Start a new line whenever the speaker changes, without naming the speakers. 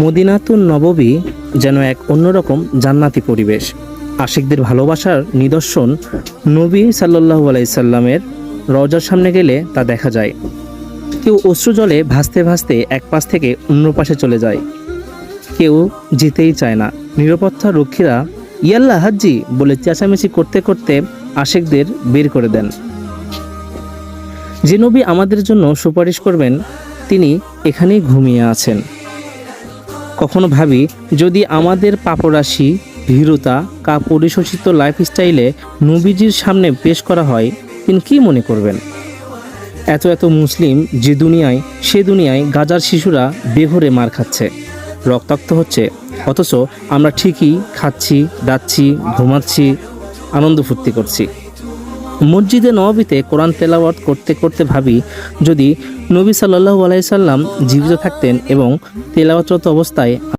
মদিনাতুন নববী যেন এক অন্যরকম জান্নাতি পরিবেশ। আশিকদের ভালোবাসার নিদর্শন নবী সাল্লাল্লাহু আলাইহি সাল্লামের রওজার সামনে গেলে তা দেখা যায়। কেউ অশ্রু জলে ভাসতে ভাসতে এক পাশ থেকে অন্য পাশে চলে যায়, কেউ যেতেই চায় না। নিরাপত্তা রক্ষীরা ইয়াল্লা হাজ্জি বলে চেঁচামেচি করতে করতে আশিকদের বের করে দেন। যে নবী আমাদের জন্য সুপারিশ করবেন তিনি এখানেই ঘুমিয়ে আছেন। কখনো ভাবি, যদি আমাদের পাপরাশি, ভীরুতা, পরিশোষিত লাইফস্টাইলে নবীজির সামনে পেশ করা হয়, তিনি কী মনে করবেন? এত এত মুসলিম যে দুনিয়ায়, সে দুনিয়ায় গাজার শিশুরা বেঘরে মার খাচ্ছে, রক্তাক্ত হচ্ছে, অথচ আমরা ঠিকই খাচ্ছি, দাচ্ছি, ঘুমাচ্ছি, আনন্দ ফুর্তি করছি। মসজিদে নববীতে কোরআন তেলাওয়াত করতে করতে ভাবি, যদি নবী সাল্লাল্লাহু আলাইহি সাল্লাম জীবিত থাকতেন এবং তেলাওয়াতরত অবস্থায়